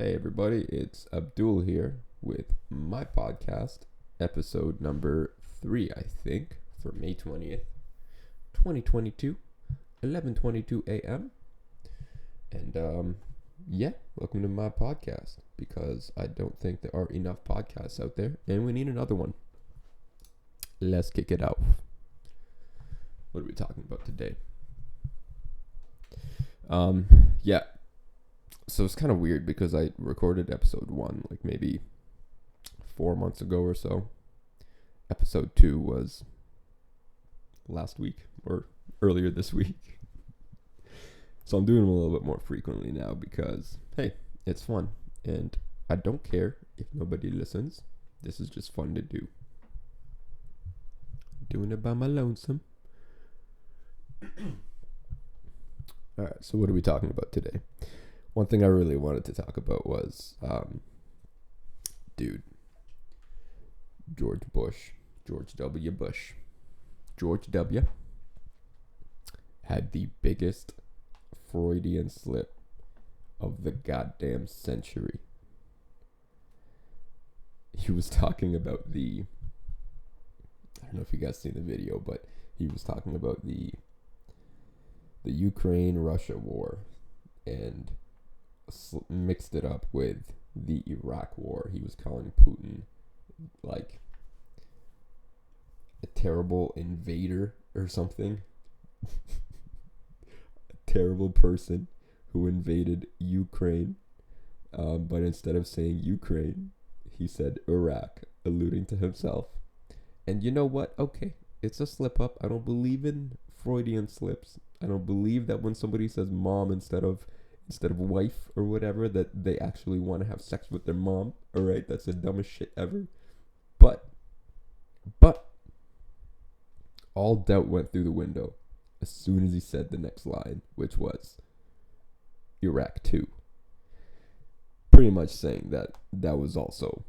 Hey everybody, it's Abdul here with my podcast, episode number 3, I think, for May 20th, 2022, 11:22 a.m. And yeah, welcome to my podcast because I don't think there are enough podcasts out there and we need another one. Let's kick it off. What are we talking about today? Yeah. So it's kind of weird because I recorded episode 1 like maybe 4 months ago or so. Episode 2 was last week or earlier this week. So I'm doing them a little bit more frequently now because, hey, it's fun. And I don't care if nobody listens. This is just fun to do. Doing it by my lonesome. Alright, so what are we talking about today? One thing I really wanted to talk about was, George W. Bush. George W. had the biggest Freudian slip of the goddamn century. He was talking about I don't know if you guys seen the video, but he was talking about the Ukraine-Russia war and mixed it up with the Iraq war. He was calling Putin like a terrible invader or something. A terrible person who invaded Ukraine. But instead of saying Ukraine, he said Iraq, alluding to himself. And you know what? Okay, it's a slip up. I don't believe in Freudian slips. I don't believe that when somebody says mom instead of wife or whatever, that they actually want to have sex with their mom. Alright, that's the dumbest shit ever. But all doubt went through the window as soon as he said the next line, which was Iraq 2. Pretty much saying that was also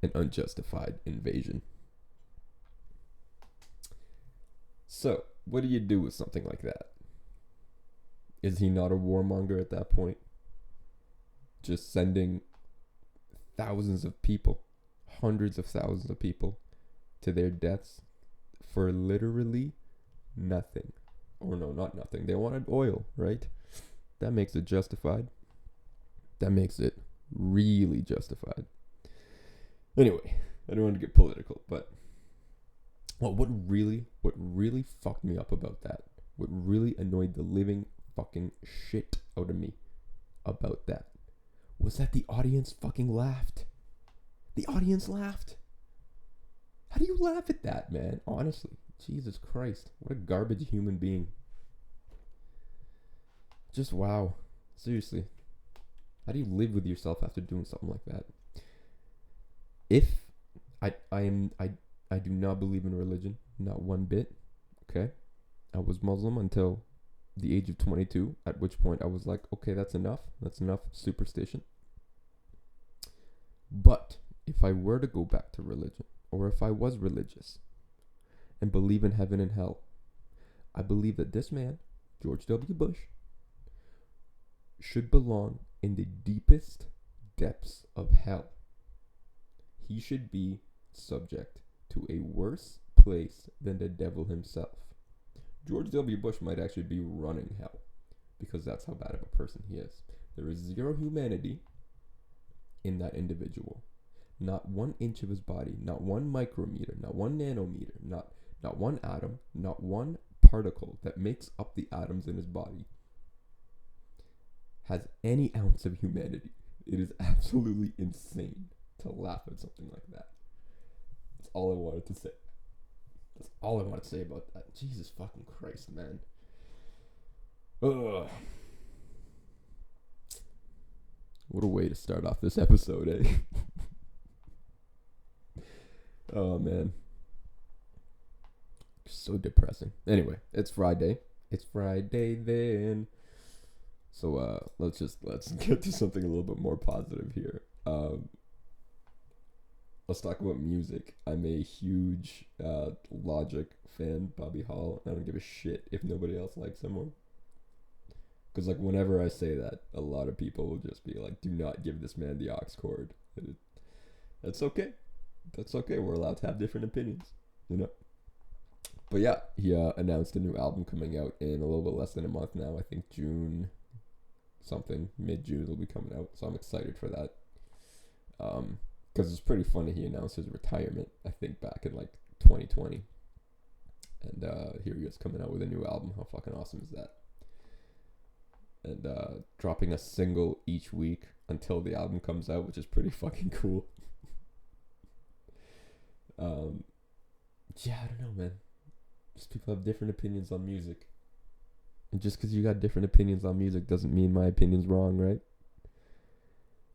an unjustified invasion. So, what do you do with something like that? Is he not a warmonger at that point? Just sending thousands of people, hundreds of thousands of people to their deaths for literally nothing. Or no, not nothing. They wanted oil, right? That makes it justified. That makes it really justified. Anyway, I don't want to get political, but what really fucked me up about that, what really annoyed the living fucking shit out of me about that, was that the audience fucking laughed. The audience laughed. How do you laugh at that, man? Honestly, Jesus Christ, what a garbage human being. Just wow. Seriously. How do you live with yourself after doing something like that? If I do not believe in religion, not one bit. Okay? I was Muslim until the age of 22, at which point I was like, okay, that's enough. That's enough superstition. But if I were to go back to religion, or if I was religious and believe in heaven and hell, I believe that this man, George W. Bush, should belong in the deepest depths of hell. He should be subject to a worse place than the devil himself. George W. Bush might actually be running hell because that's how bad of a person he is. There is zero humanity in that individual. Not 1 inch of his body, not 1 micrometer, not 1 nanometer, not one atom, not one particle that makes up the atoms in his body has any ounce of humanity. It is absolutely insane to laugh at something like that. That's all I wanted to say. That's all I want to say about that. Jesus fucking Christ, man. Ugh. What a way to start off this episode, eh? Oh, man. So depressing. Anyway, it's Friday. It's Friday then. So, let's get to something a little bit more positive here. Let's talk about music. I'm a huge Logic fan, Bobby Hall. I don't give a shit if nobody else likes him Because like whenever I say that, a lot of people will just be like, "Do not give this man the aux cord." That's okay. That's okay. We're allowed to have different opinions, you know. But yeah, he announced a new album coming out in a little bit less than a month now. I think June something, mid-June it'll be coming out. So I'm excited for that. Because it's pretty funny. He announced his retirement, I think, back in like 2020. And here he is coming out with a new album. How fucking awesome is that? And dropping a single each week until the album comes out, which is pretty fucking cool. Yeah, I don't know, man. Just people have different opinions on music. And just because you got different opinions on music doesn't mean my opinion's wrong, right?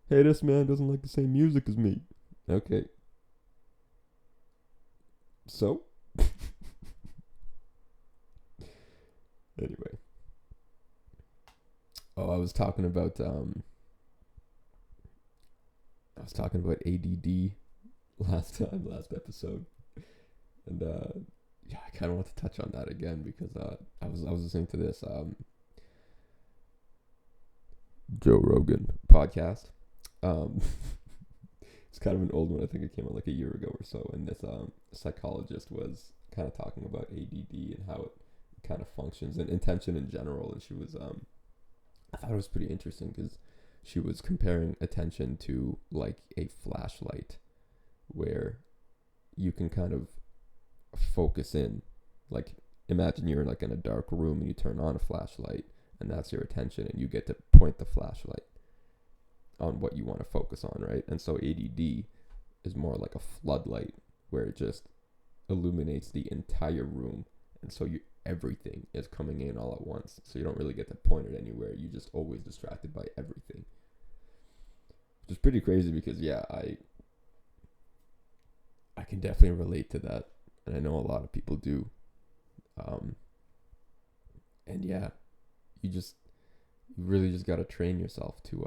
Hey, this man doesn't like the same music as me. Okay. So? Anyway. Oh, I was talking about ADD last episode. And yeah, I kind of want to touch on that again because I was listening to this Joe Rogan podcast. It's kind of an old one. I think it came out like a year ago or so. And this psychologist was kind of talking about ADD and how it kind of functions and attention in general. And she was I thought it was pretty interesting because she was comparing attention to like a flashlight where you can kind of focus in. Like imagine you're like in a dark room and you turn on a flashlight and that's your attention and you get to point the flashlight on what you want to focus on, right? And so ADD is more like a floodlight where it just illuminates the entire room, and so everything is coming in all at once, so you don't really get to point it anywhere. You're just always distracted by everything, which is pretty crazy because yeah, I can definitely relate to that, and I know a lot of people do. And yeah, you really just got to train yourself to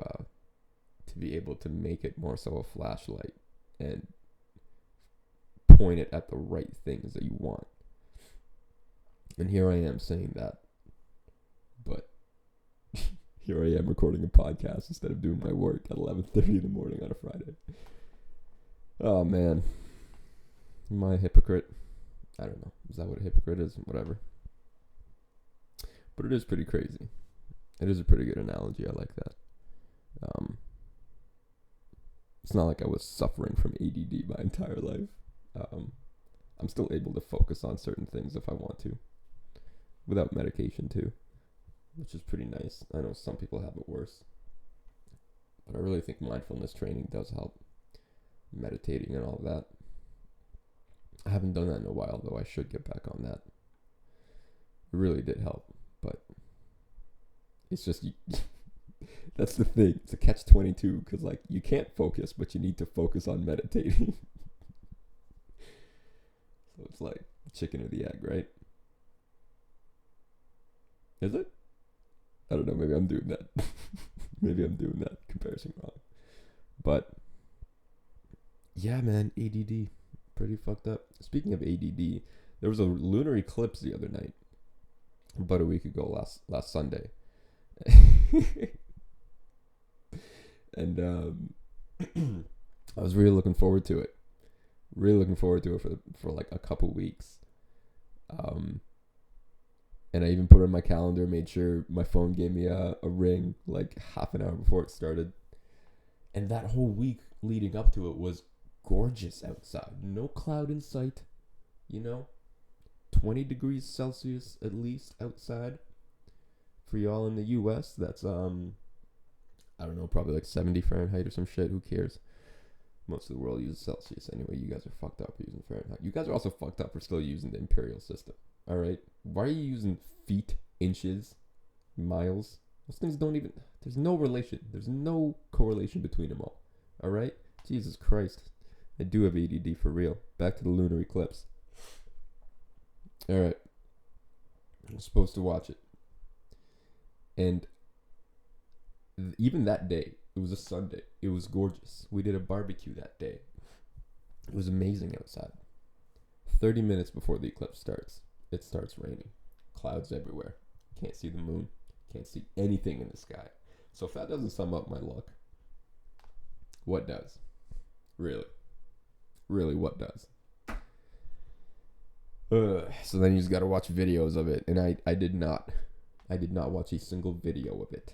be able to make it more so a flashlight and point it at the right things that you want. And here I am saying that, but here I am recording a podcast instead of doing my work at 11:30 in the morning on a Friday. Oh man, am I a hypocrite? I don't know. Is that what a hypocrite is? Whatever. But it is pretty crazy. It is a pretty good analogy. I like that. It's not like I was suffering from ADD my entire life. I'm still able to focus on certain things if I want to, without medication too, which is pretty nice. I know some people have it worse, but I really think mindfulness training does help. Meditating and all of that. I haven't done that in a while, though. I should get back on that. It really did help, but it's just that's the thing. It's a catch-22 because like you can't focus, but you need to focus on meditating. So it's like the chicken or the egg, right? Is it? I don't know. Maybe I'm doing that. Maybe I'm doing that comparison wrong. But yeah, man, ADD, pretty fucked up. Speaking of ADD, there was a lunar eclipse the other night, about a week ago, last Sunday. And I was really looking forward to it. Really looking forward to it for like a couple weeks. And I even put it on my calendar, made sure my phone gave me a ring like half an hour before it started. And that whole week leading up to it was gorgeous outside. No cloud in sight, 20 degrees Celsius at least outside. For y'all in the US, that's I don't know, probably like 70 Fahrenheit or some shit. Who cares? Most of the world uses Celsius anyway. You guys are fucked up for using Fahrenheit. You guys are also fucked up for still using the imperial system. All right? Why are you using feet, inches, miles? Those things don't even... There's no relation. There's no correlation between them all. All right? Jesus Christ. I do have ADD for real. Back to the lunar eclipse. All right. I'm supposed to watch it. And even that day, it was a Sunday. It was gorgeous. We did a barbecue that day. It was amazing outside. 30 minutes before the eclipse starts, it starts raining. Clouds everywhere. Can't see the moon. Can't see anything in the sky. So if that doesn't sum up my luck, what does? Really? Really, what does? So then you just gotta watch videos of it. And I did not watch a single video of it.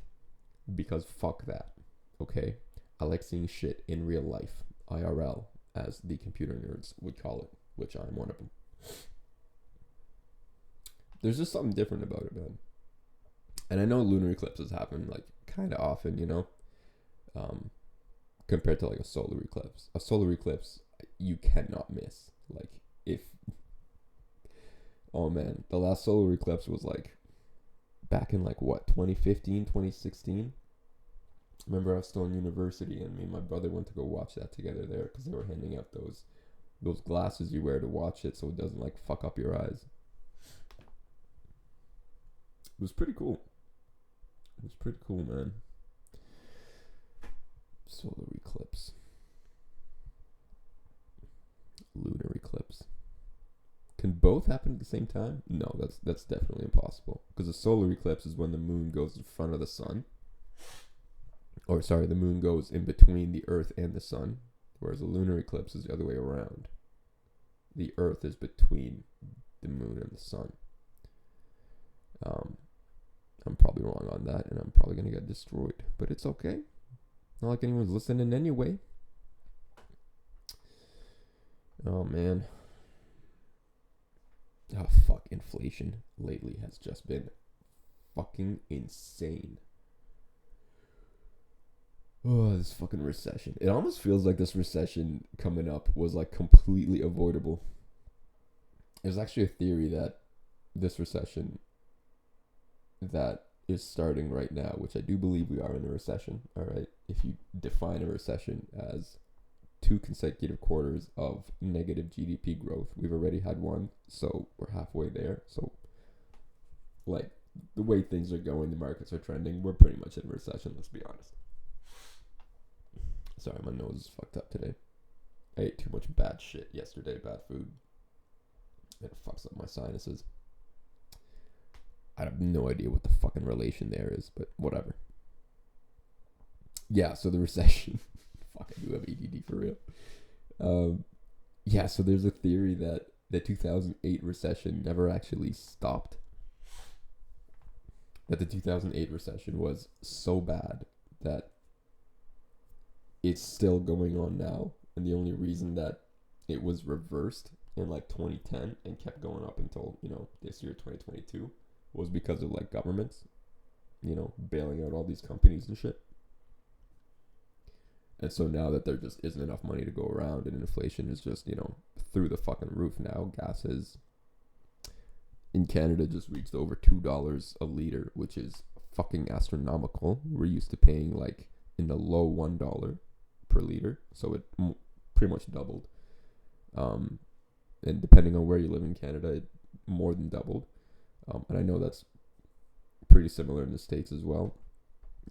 Because fuck that. Okay? I like seeing shit in real life. IRL, as the computer nerds would call it. Which I'm one of them. There's just something different about it, man. And I know lunar eclipses happen, like, kind of often, you know? Compared to, like, a solar eclipse. A solar eclipse, you cannot miss. Like, if... Oh, man. The last solar eclipse was, like, back in, like, what, 2015, 2016? Remember, I was still in university, and me and my brother went to go watch that together there, because they were handing out those glasses you wear to watch it, so it doesn't, like, fuck up your eyes. It was pretty cool. It was pretty cool, man. Solar eclipse. Lunar eclipse. Can both happen at the same time? No, that's definitely impossible. Because a solar eclipse is when the moon goes in front of the sun. Or, sorry, the moon goes in between the earth and the sun. Whereas a lunar eclipse is the other way around. The earth is between the moon and the sun. I'm probably wrong on that, and I'm probably going to get destroyed. But it's okay. Not like anyone's listening anyway. Oh, man. Oh, fuck. Inflation lately has just been fucking insane. Oh, this fucking recession. It almost feels like this recession coming up was, like, completely avoidable. There's actually a theory that this recession that is starting right now, which I do believe we are in a recession, all right? If you define a recession as 2 consecutive quarters of negative GDP growth, we've already had one, so we're halfway there. So, like, the way things are going, the markets are trending, we're pretty much in a recession, let's be honest. Sorry, my nose is fucked up today. I ate too much bad shit yesterday, bad food. It fucks up my sinuses. I have no idea what the fucking relation there is, but whatever. Yeah, so the recession. Fuck, I do have ADD for real. Yeah, so there's a theory that the 2008 recession never actually stopped. That the 2008 recession was so bad that it's still going on now. And the only reason that it was reversed in like 2010 and kept going up until, you know, this year, 2022, was because of like governments, you know, bailing out all these companies and shit. And so now that there just isn't enough money to go around and inflation is just, you know, through the fucking roof now, gases in Canada just reached over $2 a liter, which is fucking astronomical. We're used to paying like in the low $1 per liter. So it pretty much doubled. And depending on where you live in Canada, it more than doubled. And I know that's pretty similar in the States as well.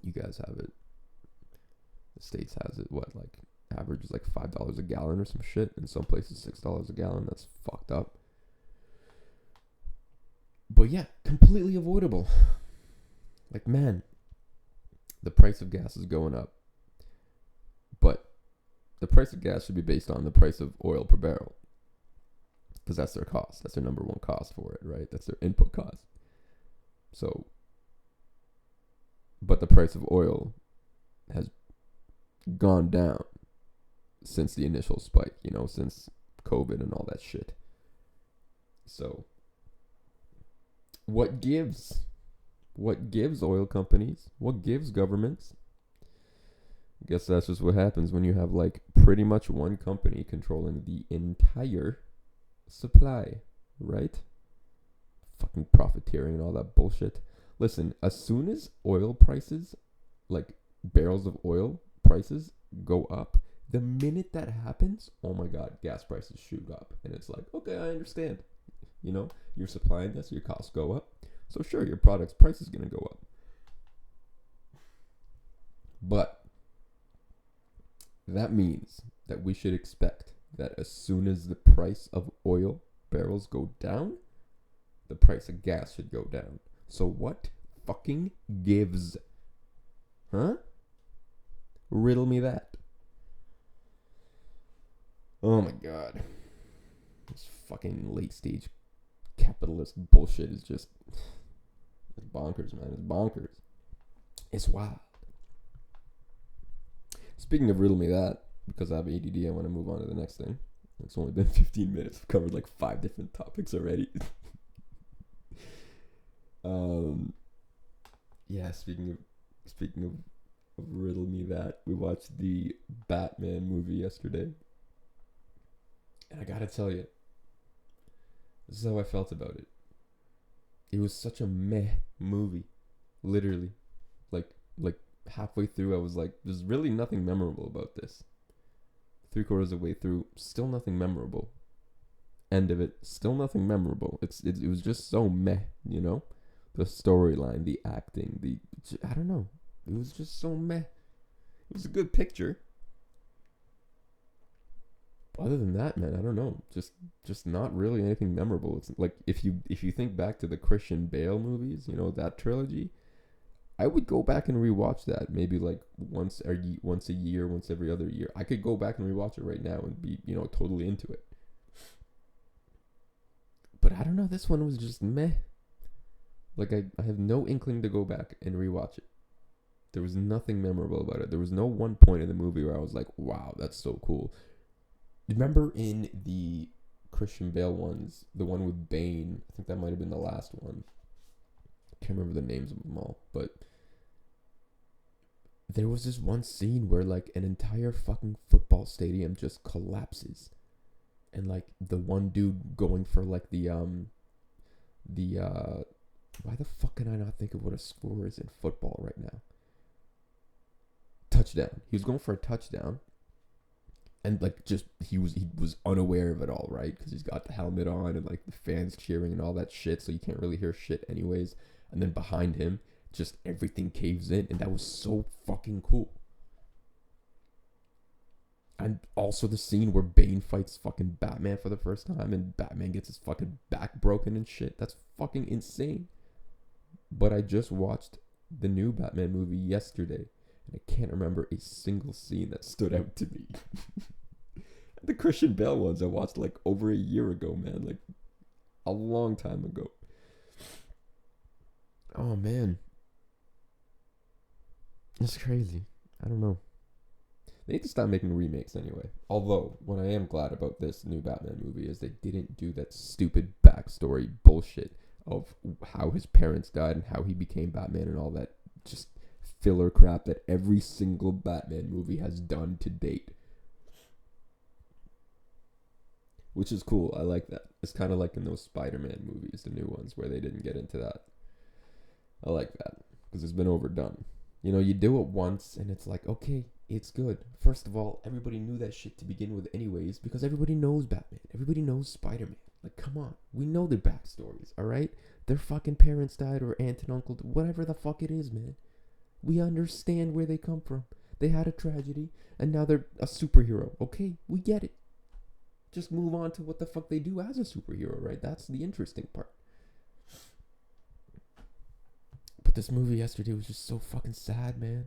You guys have it. The States has it, what, like, average is like $5 a gallon or some shit. In some places, $6 a gallon. That's fucked up. But yeah, completely avoidable. Like, man, the price of gas is going up. But the price of gas should be based on the price of oil per barrel. Because that's their cost. That's their number one cost for it, right? That's their input cost. So, but the price of oil has gone down since the initial spike, you know, since COVID and all that shit. So, what gives? What gives oil companies? What gives governments? I guess that's just what happens when you have like pretty much one company controlling the entire supply, right? Fucking profiteering and all that bullshit. Listen, as soon as oil prices, like barrels of oil prices go up, the minute that happens, oh my god, gas prices shoot up. And it's like, okay, I understand. You know, you're supplying this, your costs go up. So sure, your product's price is going to go up. But that means that we should expect that as soon as the price of oil barrels go down, the price of gas should go down. So what fucking gives? Huh? Riddle me that. Oh my god. This fucking late stage capitalist bullshit is just... It's bonkers, man. It's bonkers. It's wild. Speaking of riddle me that, because I have ADD, I want to move on to the next thing. It's only been 15 minutes. I've covered like 5 different topics already. Yeah, speaking of riddle me that, we watched the Batman movie yesterday. And I gotta tell you, this is how I felt about it. It was such a meh movie. Literally. Like halfway through I was like, there's really nothing memorable about this. 3/4 of the way through, still nothing memorable. End of it, still nothing memorable. It was just so meh, you know? The storyline, the acting, I don't know. It was just so meh. It was a good picture. Other than that, man, I don't know. Just not really anything memorable. It's like if you think back to the Christian Bale movies, you know, that trilogy, I would go back and rewatch that maybe like once a year, once every other year. I could go back and rewatch it right now and be, you know, totally into it. But I don't know, this one was just meh. Like I have no inkling to go back and rewatch it. There was nothing memorable about it. There was no one point in the movie where I was like, wow, that's so cool. Remember in the Christian Bale ones, the one with Bane, I think that might have been the last one. I can't remember the names of them all, but there was this one scene where like an entire fucking football stadium just collapses. And like the one dude going for like why the fuck can I not think of what a score is in football right now? Touchdown. He was going for a touchdown. And like just he was unaware of it all, right? Because he's got the helmet on and like the fans cheering and all that shit, so you can't really hear shit anyways. And then behind him, just everything caves in, and that was so fucking cool. And also the scene where Bane fights fucking Batman for the first time, and Batman gets his fucking back broken and shit. That's fucking insane. But I just watched the new Batman movie yesterday, and I can't remember a single scene that stood out to me. The Christian Bale ones I watched like over a year ago, man. Like a long time ago. Oh, man. It's crazy. I don't know. They need to stop making remakes anyway. Although, what I am glad about this new Batman movie is they didn't do that stupid backstory bullshit of how his parents died and how he became Batman and all that just filler crap that every single Batman movie has done to date. Which is cool. I like that. It's kind of like in those Spider-Man movies, the new ones, where they didn't get into that. I like that because it's been overdone. You know, you do it once and it's like, okay, it's good. First of all, everybody knew that shit to begin with anyways because everybody knows Batman. Everybody knows Spider-Man. Like, come on. We know their backstories, alright? Their fucking parents died or aunt and uncle, whatever the fuck it is, man. We understand where they come from. They had a tragedy and now they're a superhero. Okay, we get it. Just move on to what the fuck they do as a superhero, right? That's the interesting part. But this movie yesterday was just so fucking sad, man.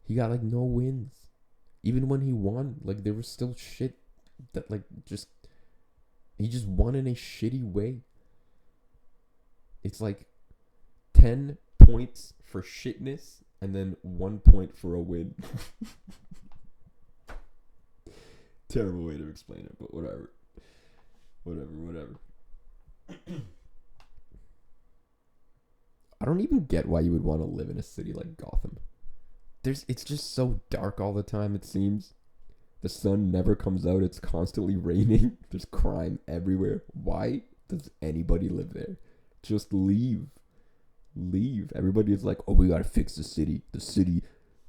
He got like no wins. Even when he won, like there was still shit that like just... He just won in a shitty way. It's like 10 points for shitness and then 1 point for a win. Terrible way to explain it, but whatever. I don't even get why you would want to live in a city like Gotham. It's just so dark all the time, it seems. The sun never comes out. It's constantly raining. There's crime everywhere. Why does anybody live there? Just leave. Leave. Everybody is like, oh, we gotta fix the city. The city,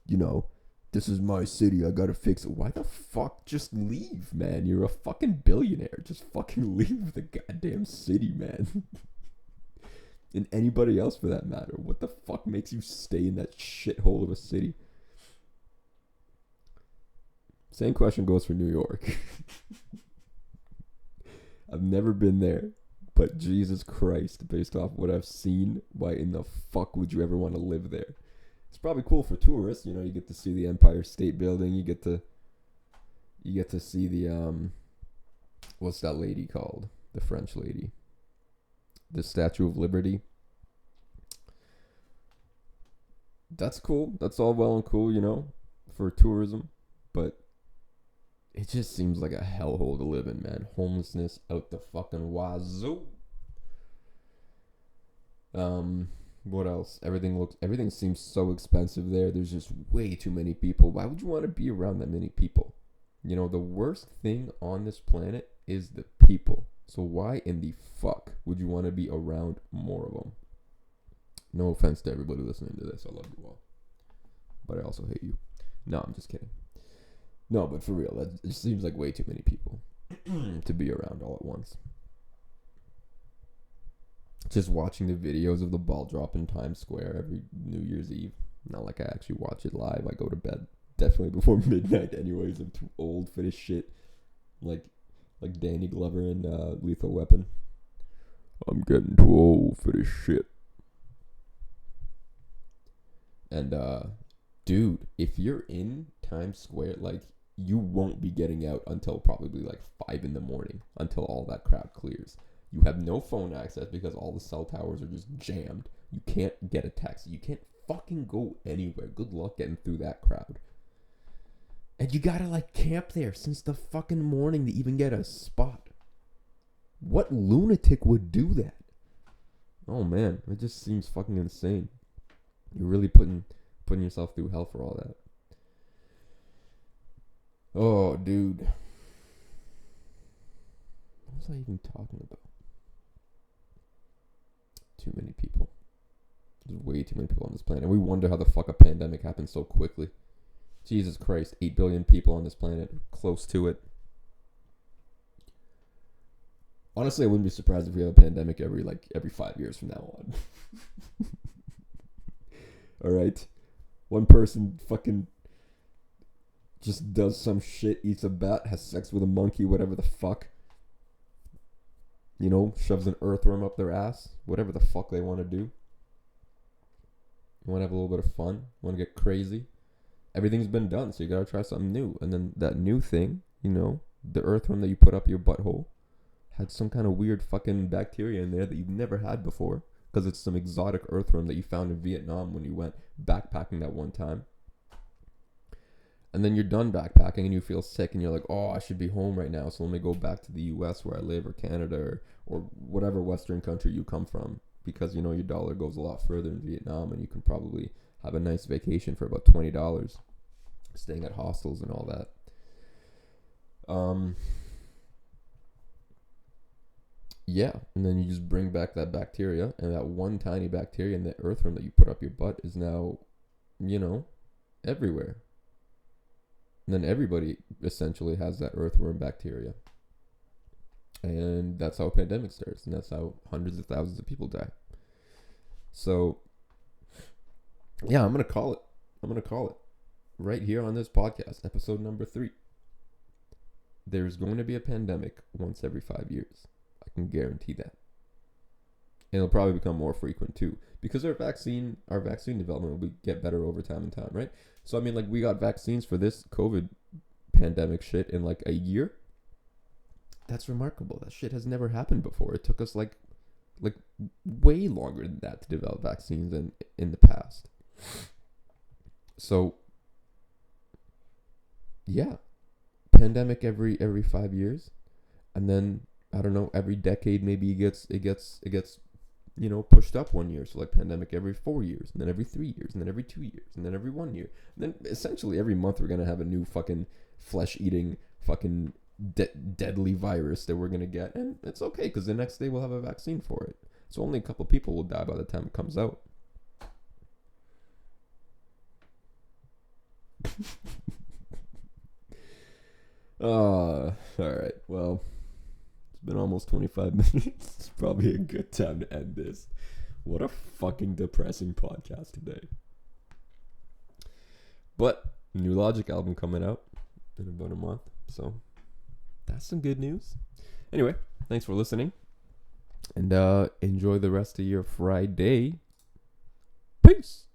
you know, this is my city. I gotta fix it. Why the fuck? Just leave, man. You're a fucking billionaire. Just fucking leave the goddamn city, man. And anybody else for that matter. What the fuck makes you stay in that shithole of a city? Same question goes for New York. I've never been there, But Jesus Christ, based off what I've seen, why in the fuck would you ever want to live there? It's probably cool for tourists. You know, you get to see the Empire State Building. You get to see the what's that lady called? The French lady. The Statue of Liberty. That's cool. That's all well and cool, you know, for tourism. But it just seems like a hellhole to live in, man. Homelessness out the fucking wazoo. What else? Everything seems so expensive there. There's just way too many people. Why would you want to be around that many people? You know, the worst thing on this planet is the people. So why in the fuck would you want to be around more of them? No offense to everybody listening to this. I love you all. But I also hate you. No, I'm just kidding. No, but for real, it just seems like way too many people to be around all at once. Just watching the videos of the ball drop in Times Square every New Year's Eve. Not like I actually watch it live. I go to bed definitely before midnight anyways. I'm too old for this shit. Like Danny Glover in Lethal Weapon. I'm getting too old for this shit. And dude, if you're in Times Square, like, you won't be getting out until probably like 5 a.m. until all that crowd clears. You have no phone access because all the cell towers are just jammed. You can't get a taxi. You can't fucking go anywhere. Good luck getting through that crowd. And you gotta like camp there since the fucking morning to even get a spot. What lunatic would do that? Oh man, it just seems fucking insane. You're really putting yourself through hell for all that. Oh, dude. What was I even talking about? Too many people. There's way too many people on this planet. We wonder how the fuck a pandemic happened so quickly. Jesus Christ, 8 billion people on this planet, close to it. Honestly, I wouldn't be surprised if we have a pandemic every 5 years from now on. Alright? One person fucking just does some shit, eats a bat, has sex with a monkey, whatever the fuck. You know, shoves an earthworm up their ass. Whatever the fuck they want to do. You want to have a little bit of fun? Want to get crazy? Everything's been done, so you gotta try something new. And then that new thing, you know, the earthworm that you put up your butthole, had some kind of weird fucking bacteria in there that you've never had before. Because it's some exotic earthworm that you found in Vietnam when you went backpacking that one time. And then you're done backpacking and you feel sick and you're like, oh, I should be home right now. So let me go back to the US where I live, or Canada, or whatever Western country you come from. Because, you know, your dollar goes a lot further in Vietnam and you can probably have a nice vacation for about $20. Staying at hostels and all that. Yeah, and then you just bring back that bacteria, and that one tiny bacteria in the earthworm that you put up your butt is now, you know, everywhere. And then everybody essentially has that earthworm bacteria. And that's how a pandemic starts, and that's how hundreds of thousands of people die. So, yeah, I'm going to call it. Right here on this podcast, episode number 3. There's going to be a pandemic once every 5 years. I can guarantee that. And it'll probably become more frequent too, because our vaccine development will get better over time and time, right? So I mean, like, we got vaccines for this COVID pandemic shit in like a year. That's remarkable. That shit has never happened before. It took us like way longer than that to develop vaccines in the past. So yeah, pandemic every 5 years, and then I don't know, every decade maybe it gets you know, pushed up 1 year. So like pandemic every 4 years, and then every 3 years, and then every 2 years, and then every 1 year. And then essentially every month we're gonna have a new fucking flesh-eating fucking deadly virus that we're gonna get, and it's okay because the next day we'll have a vaccine for it. So only a couple people will die by the time it comes out. All right. Well, it's been almost 25 minutes. It's probably a good time to end this. What a fucking depressing podcast today. But new Logic album coming out in about a month, so that's some good news. Anyway, thanks for listening. And enjoy the rest of your Friday. Peace.